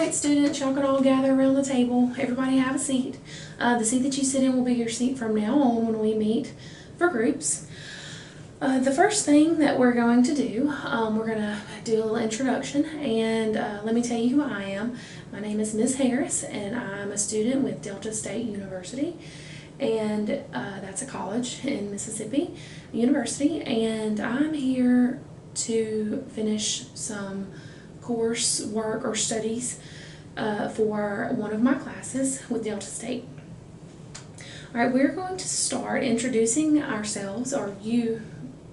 right, students, y'all can all gather around the table. Everybody have a seat. The seat that you sit in will be your seat from now on when we meet for groups. The first thing that we're going to do, we're going to do a little introduction, and let me tell you who I am. My name is Ms. Harris, and I'm a student with Delta State University, and that's a college in Mississippi University, and I'm here to finish some course work or studies for one of my classes with Delta State. Alright, we're going to start introducing ourselves, or you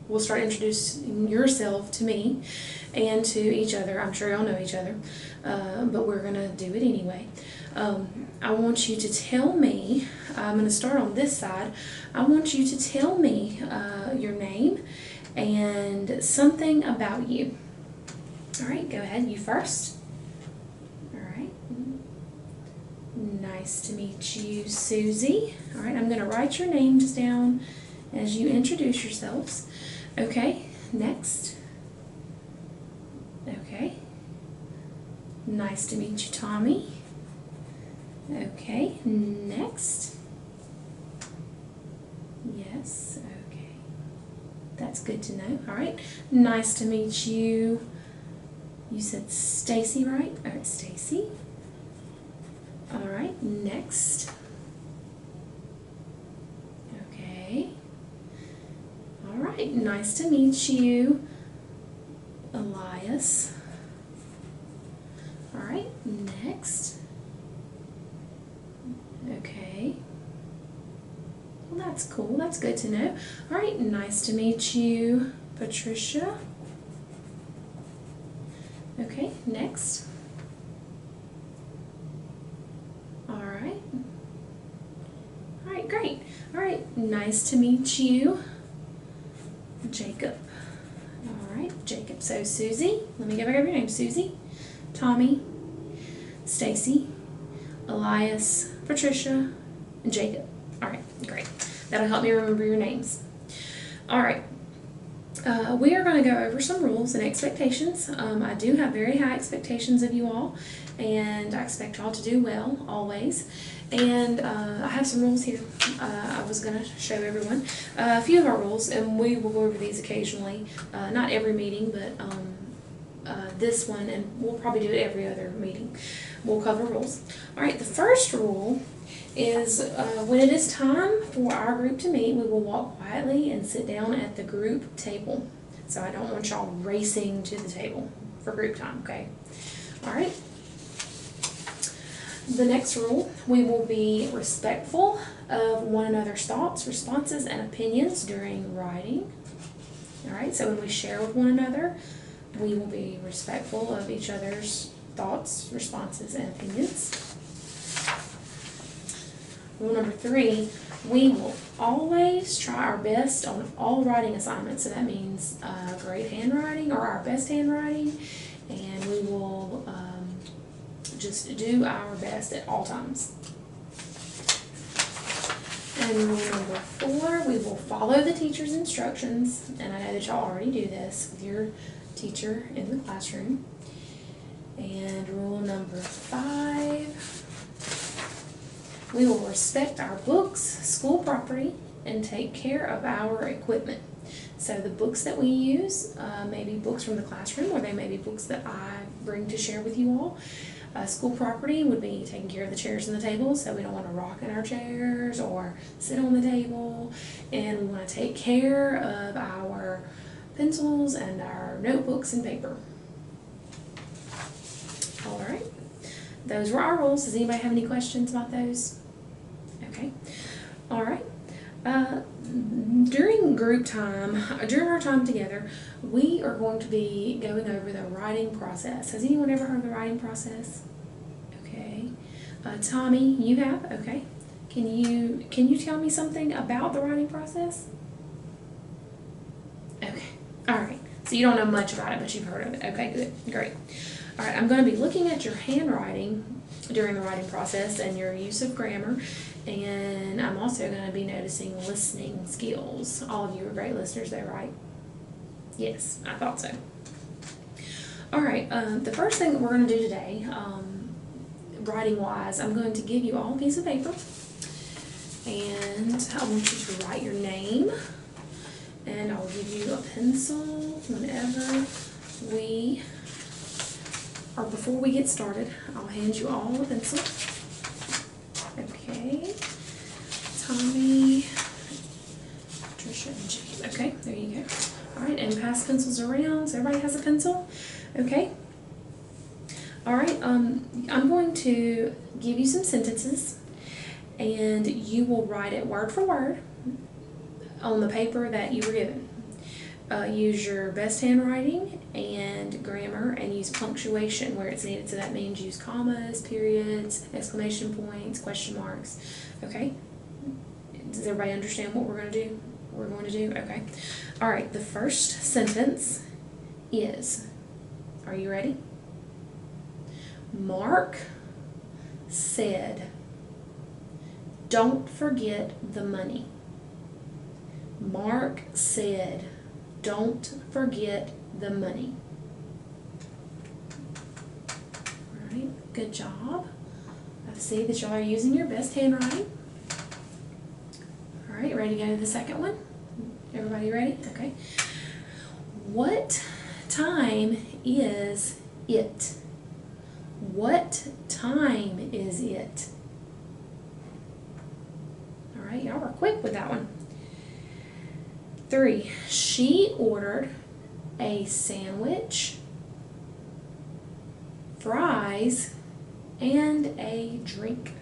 will start introducing yourself to me and to each other. I'm sure y'all know each other, but we're going to do it anyway. I want you to tell me, I'm going to start on this side, I want you to tell me your name and something about you. Alright, go ahead, you first. Alright. Nice to meet you, Susie. Alright, I'm going to write your names down as you introduce yourselves. Okay, next. Okay. Nice to meet you, Tommy. Okay, next. Yes, okay. That's good to know. Alright, nice to meet you. You said Stacy, right? Alright, Stacy. Alright, next. Okay. Alright, nice to meet you, Elias. Alright, next. Okay. Well, that's cool. That's good to know. Alright, nice to meet you, Patricia. Okay, next. Alright. Alright, great. Alright, nice to meet you, Jacob. Alright, Jacob. So Susie, let me go back over your name. Susie, Tommy, Stacy, Elias, Patricia, and Jacob. Alright, great. That'll help me remember your names. Alright. We are going to go over some rules and expectations. I do have very high expectations of you all, and I expect y'all to do well, always. And I have some rules here I was going to show everyone. A few of our rules, and we will go over these occasionally. Not every meeting, but this one, and we'll probably do it every other meeting. We'll cover rules. Alright, the first rule is when it is time for our group to meet, we will walk quietly and sit down at the group table. So I don't want y'all racing to the table for group time, okay? Alright. The next rule, we will be respectful of one another's thoughts, responses, and opinions during writing. Alright, so when we share with one another, we will be respectful of each other's thoughts, responses, and opinions. Rule number 3, we will always try our best on all writing assignments. So that means great handwriting or our best handwriting, and we will just do our best at all times. And rule number 4, we will follow the teacher's instructions, and I know that y'all already do this with your teacher in the classroom. And rule number 5, we will respect our books, school property, and take care of our equipment. So the books that we use may be books from the classroom, or they may be books that I bring to share with you all. School property would be taking care of the chairs and the tables, so we don't want to rock in our chairs or sit on the table. And we want to take care of our pencils and our notebooks and paper. Alright, those were our rules. Does anybody have any questions about those? Okay, alright. During group time, during our time together, we are going to be going over the writing process. Has anyone ever heard of the writing process? Okay. Tommy, you have? Okay. Can you tell me something about the writing process? Okay. Alright. So you don't know much about it, but you've heard of it. Okay, good. Great. Alright, I'm going to be looking at your handwriting during the writing process and your use of grammar, and I'm also going to be noticing listening skills. All of you are great listeners though, right? Yes, I thought so. Alright, the first thing that we're going to do today, writing wise, I'm going to give you all a piece of paper, and I want you to write your name, and I'll give you a pencil whenever we, or before we get started. I'll hand you all a pencil. Okay, Tommy, Patricia, and James. Okay, there you go. All right, and pass pencils around so everybody has a pencil. Okay. All right, I'm going to give you some sentences, and you will write it word for word on the paper that you were given. Use your best handwriting and grammar, and use punctuation where it's needed. So that means use commas, periods, exclamation points, question marks. Okay? Does everybody understand what we're going to do? Okay. All right, the first sentence is, are you ready? Mark said, "Don't forget the money." Mark said, "Don't forget the money." All right, good job. I see that y'all are using your best handwriting. All right, ready to go to the second one? Everybody ready? Okay. What time is it? What time is it? All right, y'all were quick with that one. 3, she ordered a sandwich, fries, and a drink.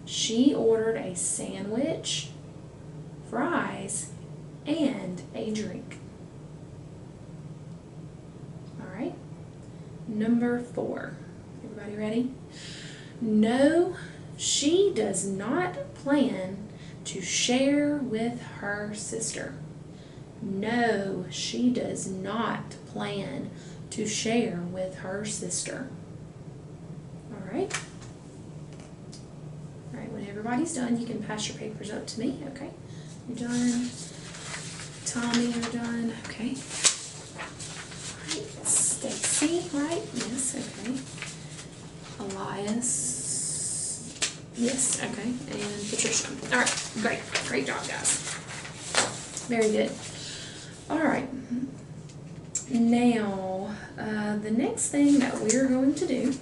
She ordered a sandwich, fries, and a drink. All right. Number 4. Everybody ready? No, she does not plan to share with her sister. No, she does not plan to share with her sister. All right. All right, when everybody's done, you can pass your papers up to me. Okay. You're done. Tommy, you're done. Okay. Stacy, right? Yes, okay. Elias. Yes, okay. And Patricia. All right, great. Great job, guys. Very good. All right. Now, the next thing that we're going to do,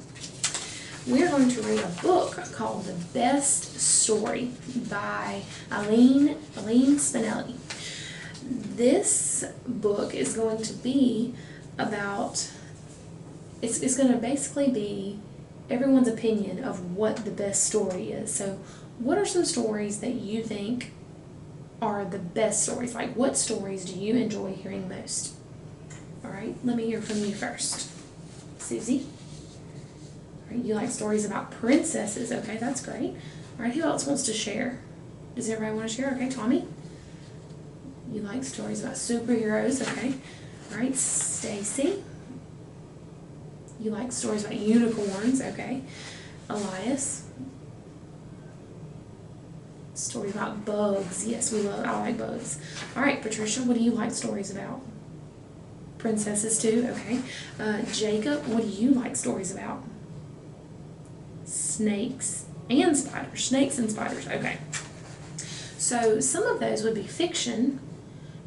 we're going to read a book called The Best Story by Eileen Spinelli. This book is going to be about, it's going to basically be everyone's opinion of what the best story is. So what are some stories that you think are the best stories? Like, what stories do you enjoy hearing most? All right, let me hear from you first. Susie? All right, you like stories about princesses. Okay, that's great. All right, who else wants to share? Does everybody want to share? Okay, Tommy? You like stories about superheroes. Okay. All right, Stacy. You like stories about unicorns. Okay. Elias. Stories about bugs. Yes, I like bugs. All right, Patricia, what do you like stories about? Princesses too. Okay. Jacob, what do you like stories about? Snakes and spiders. Snakes and spiders. Okay. So some of those would be fiction,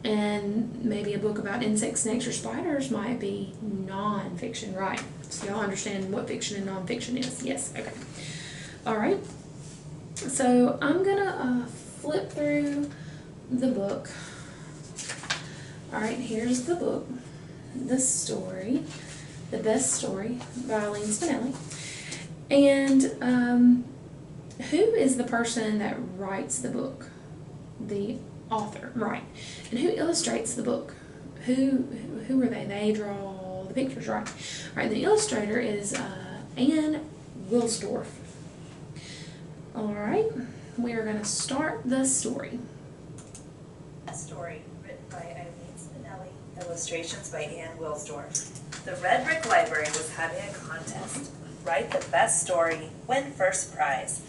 and maybe a book about insects, snakes, or spiders might be non-fiction, right? So y'all understand what fiction and non-fiction is? Yes, okay. All right. So I'm gonna flip through the book. All right, here's the book, The Story, The Best Story by Eileen Spinelli. And who is the person that writes the book? The author, right? And who illustrates the book? Who are they? They draw the pictures, right? Right. The illustrator is Anne Wilsdorf. All right. We are going to start the story. A story written by Eileen Spinelli, illustrations by Anne Wilsdorf. The Red Brick Library was having a contest. Write the best story, win first prize.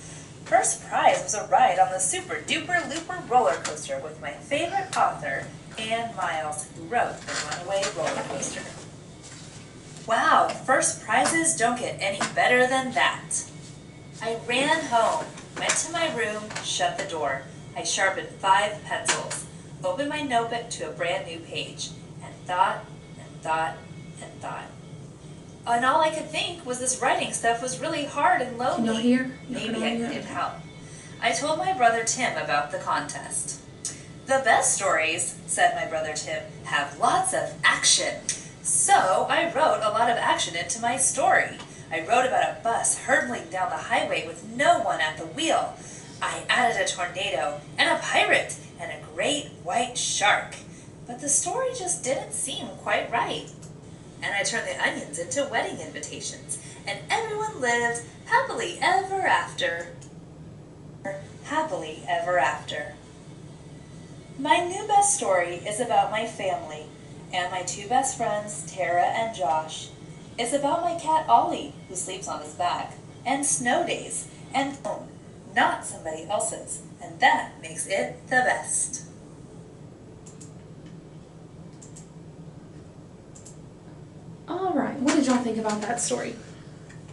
First prize was a ride on the Super Duper Looper roller coaster with my favorite author, Anne Miles, who wrote The Runaway Roller Coaster. Wow, first prizes don't get any better than that. I ran home, went to my room, shut the door. I sharpened 5 pencils, opened my notebook to a brand new page, and thought, and thought, and thought. And all I could think was this writing stuff was really hard and lonely. Can y'all hear? Maybe I could help. I told my brother Tim about the contest. The best stories, said my brother Tim, have lots of action. So I wrote a lot of action into my story. I wrote about a bus hurtling down the highway with no one at the wheel. I added a tornado and a pirate and a great white shark. But the story just didn't seem quite right. And I turned the onions into wedding invitations, and everyone lived happily ever after. Happily ever after. My new best story is about my family and my 2 best friends, Tara and Josh. It's about my cat Ollie, who sleeps on his back, and snow days, and home, not somebody else's, and that makes it the best. All right, what did y'all think about that story?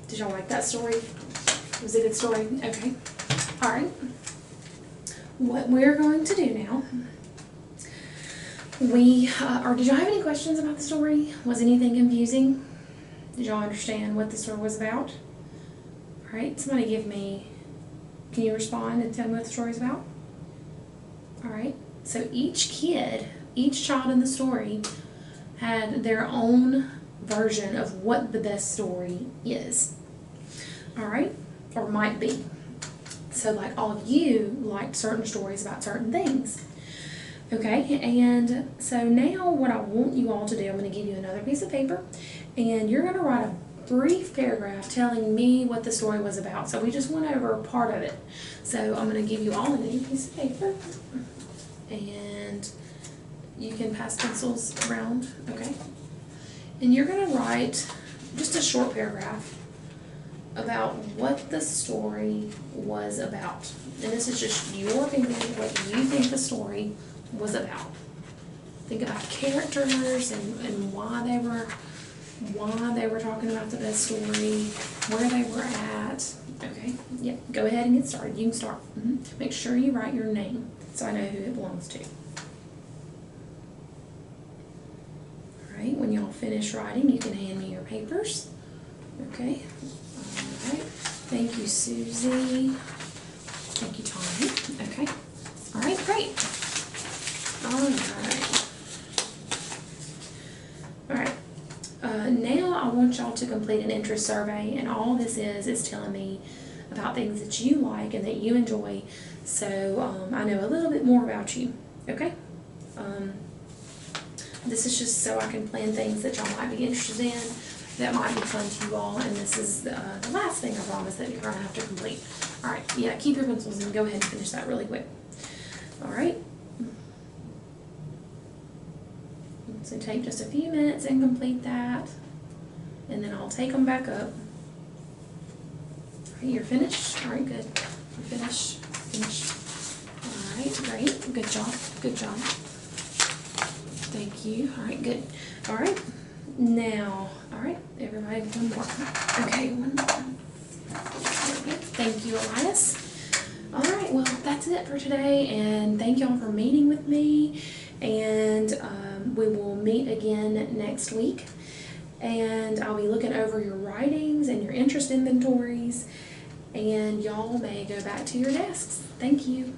Did y'all like that story? Was it a good story? Okay. All right. What we're going to do now, did y'all have any questions about the story? Was anything confusing? Did y'all understand what the story was about? All right, somebody can you respond and tell me what the story's about? All right, so each child in the story had their own version of what the best story is. All right, or might be. So like all of you liked certain stories about certain things. Okay, and so now what I want you all to do, I'm going to give you another piece of paper, and you're going to write a brief paragraph telling me what the story was about. So we just went over part of it. So I'm going to give you all a new piece of paper, and you can pass pencils around, okay? And you're going to write just a short paragraph about what the story was about. And this is just your opinion, what you think the story was about. Think about characters and why they were talking about the best story, where they were at. Okay, yeah, go ahead and get started. You can start. Make sure you write your name so I know who it belongs to. Alright, when y'all finish writing, you can hand me your papers. Okay, alright. Thank you, Susie. Thank you, Tommy. Okay, alright, great. Alright, now I want y'all to complete an interest survey, and all this is telling me about things that you like and that you enjoy, so I know a little bit more about you, okay? This is just so I can plan things that y'all might be interested in, that might be fun to you all, and this is the last thing I promise that you're going to have to complete. Alright, yeah, keep your pencils and go ahead and finish that really quick. Alright. So take just a few minutes and complete that, and then I'll take them back up. Alright, you're finished? Alright, good. You're finished. Finished. Alright, great. Good job. Good job. Thank you. Alright, good. Alright. Now, alright, everybody, one more. Okay, one more. Thank you, Elias. Alright, well, that's it for today, and thank y'all for meeting with me, and we will meet again next week, and I'll be looking over your writings and your interest inventories, and y'all may go back to your desks. Thank you.